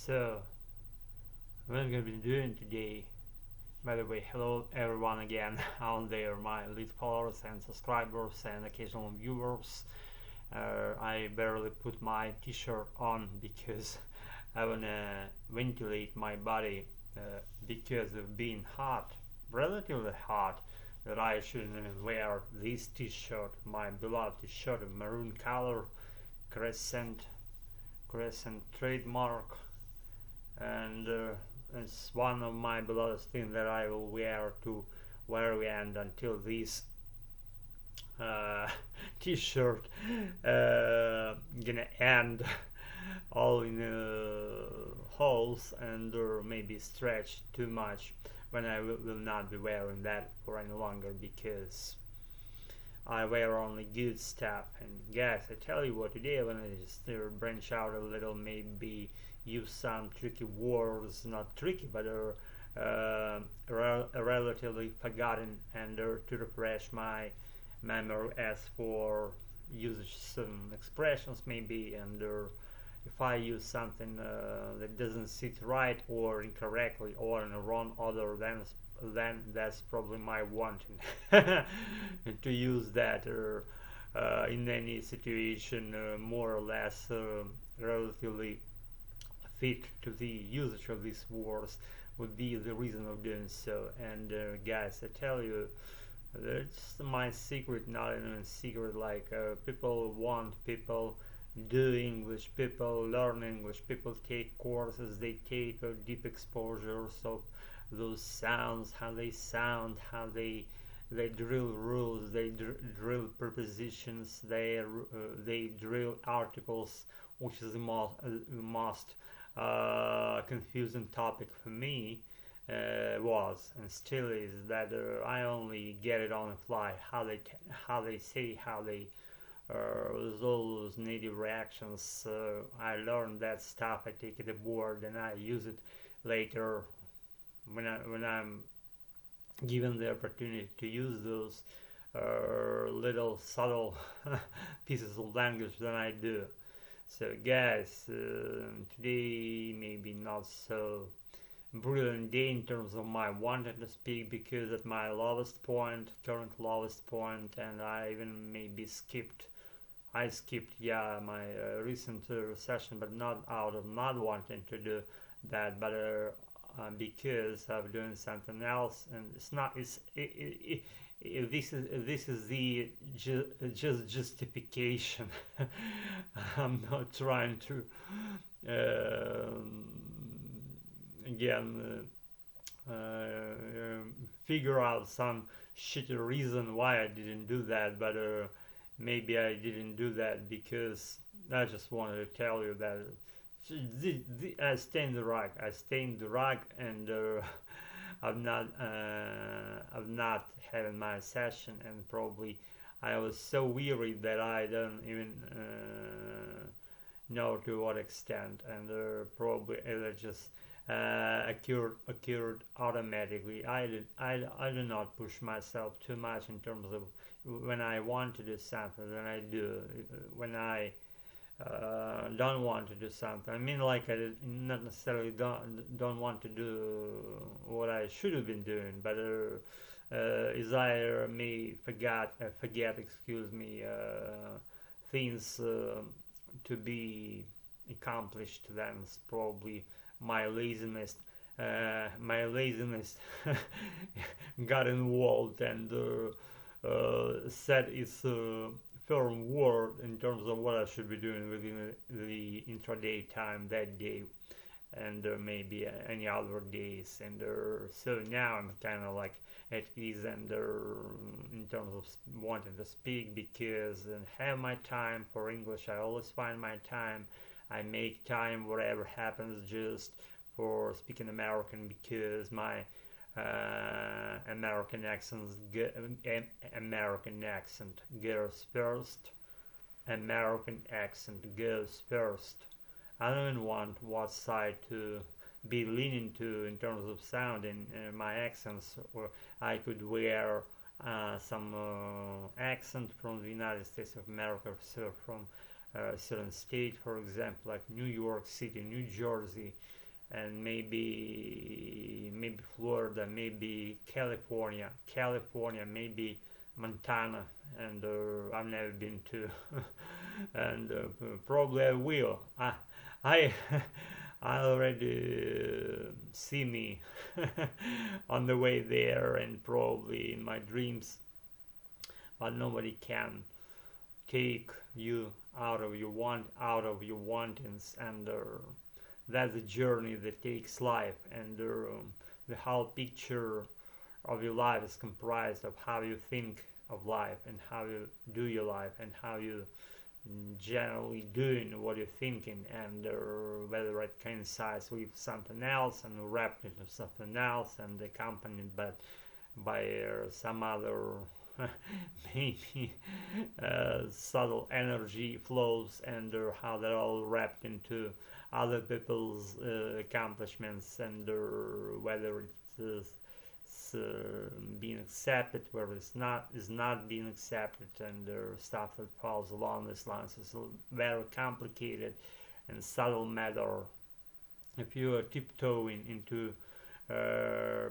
So, what I'm gonna be doing today, by the way, hello everyone again out there, my lead followers and subscribers and occasional viewers. I barely put my t-shirt on because I wanna ventilate my body because of being hot, relatively hot, that I shouldn't even wear this t-shirt, my beloved t-shirt of maroon color, crescent, crescent trademark, and it's one of my beloved things that I will wear to very end until this uh, t-shirt gonna end all in holes and maybe stretch too much when I will not be wearing that for any longer because I wear only good stuff. And guys, I tell you what, today I'm gonna just branch out a little, maybe use some tricky words, not tricky, but relatively forgotten, and to refresh my memory as for usage some expressions maybe, and if I use something that doesn't sit right or incorrectly or in a wrong order, then that's probably my wanting to use that in any situation more or less relatively fit to the usage of these words would be the reason of doing so. And guys, I tell you, it's my secret, not even a secret. Like people want, people do English, people learn English, people take courses, they take deep exposures of those sounds, how they sound, how they drill rules, they drill prepositions, they drill articles, which is the most confusing topic for me. Was and still is that I only get it on the fly. How they say, how they with all those native reactions. I learned that stuff. I take it aboard and I use it later when I'm given the opportunity to use those little subtle pieces of language that I do. So guys, today maybe not so brilliant day in terms of my wanting to speak because at my lowest point, current lowest point, and I even maybe skipped, yeah, my recent session, but not out of not wanting to do that, but because of doing something else, and it's not. This is the just justification. I'm not trying to again figure out some shitty reason why I didn't do that, but maybe I didn't do that because I just wanted to tell you that I stay in the rug. I stay in the rug, and I'm not having my session, and probably I was so weary that I don't even know to what extent, and probably it just occurred automatically. I do not push myself too much in terms of when I want to do something, then I do. When I don't want to do something, I mean, like I not necessarily don't want to do what I should have been doing, but is I may forget, excuse me, things to be accomplished. Then it's probably my laziness. My laziness got involved and set its firm word in terms of what I should be doing within the intraday time that day, and maybe any other days. And so now I'm kind of like at ease, and in terms of wanting to speak, because I have my time for English. I always find my time. I make time whatever happens just for speaking American, because my American accent goes first. American accent goes first. I don't even want what side to be leaning to in terms of sound in my accents, or I could wear some accent from the United States of America, so from certain state, for example, like New York City, New Jersey, and maybe Florida, maybe California, maybe Montana, and I've never been to, and probably I will. I I already see me on the way there, and probably in my dreams, but nobody can take you out of your wantings, and that's a journey that takes life, and the whole picture of your life is comprised of how you think of life and how you do your life and how you generally doing what you're thinking, and whether it coincides with something else and wrapped into something else and accompanied by some other maybe subtle energy flows, and how they're all wrapped into other people's accomplishments, and whether it's being accepted, whether it's not is not being accepted, and stuff that falls along these lines. It's a very complicated and subtle matter. If you are tiptoeing into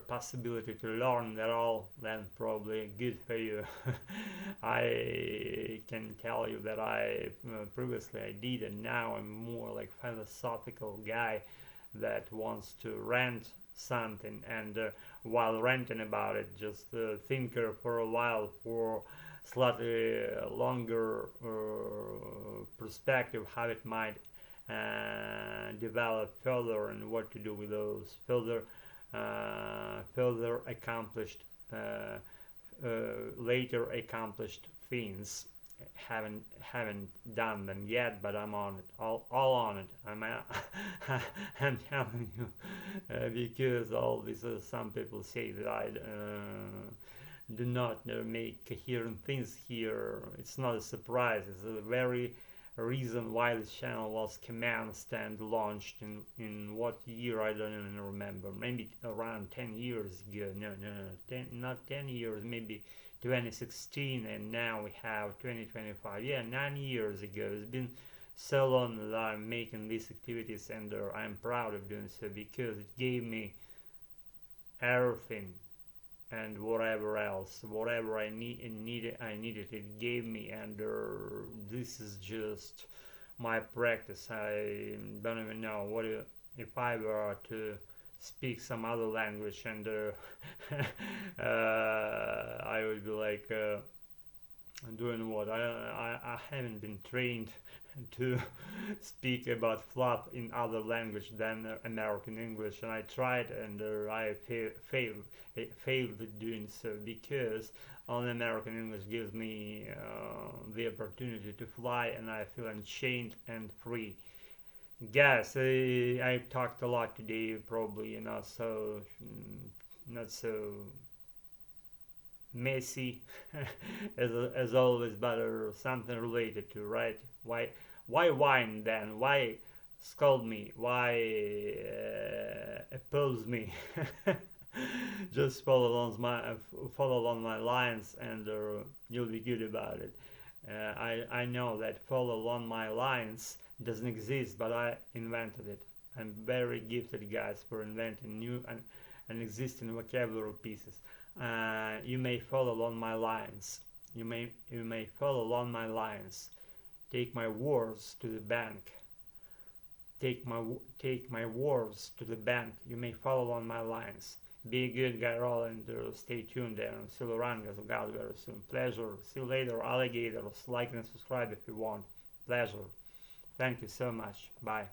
possibility to learn at all, then probably good for you. I can tell you that I previously I did, and now I'm more like philosophical guy that wants to rent something, and while renting about it, just think for a while for slightly longer perspective how it might develop further, and what to do with those further accomplished later accomplished things. Haven't done them yet, but I'm on it, all on it. I'm telling you, because all this some people say that I do not make coherent things here. It's not a surprise. It's a very reason why this channel was commenced and launched in what year I don't even remember. Maybe around 10 years ago. No, not 10 years, maybe 2016, and now we have 2025. Yeah, 9 years ago. It's been so long that I'm making these activities, and I'm proud of doing so, because it gave me everything and whatever else, whatever I needed, it gave me, and this is just my practice. I don't even know what if I were to speak some other language, and I would be like doing what I haven't been trained to speak about fluff in other language than American English, and I tried, and I failed at doing so, because only American English gives me the opportunity to fly, and I feel unchained and free. Guys, I talked a lot today, probably not so messy as always, but something related to, right? Why whine then? Why scold me? Why oppose me? Just follow along my lines, and you'll be good about it. I know that follow along my lines doesn't exist, but I invented it. I'm very gifted, guys, for inventing new and existing vocabulary pieces. You may follow along my lines. You may follow along my lines. Take my words to the bank. Take my words to the bank. You may follow along my lines. Be a good guy, roll, and stay tuned there. And see you around, guys. God, very soon. Pleasure. See you later, alligators. Like and subscribe if you want. Pleasure. Thank you so much. Bye.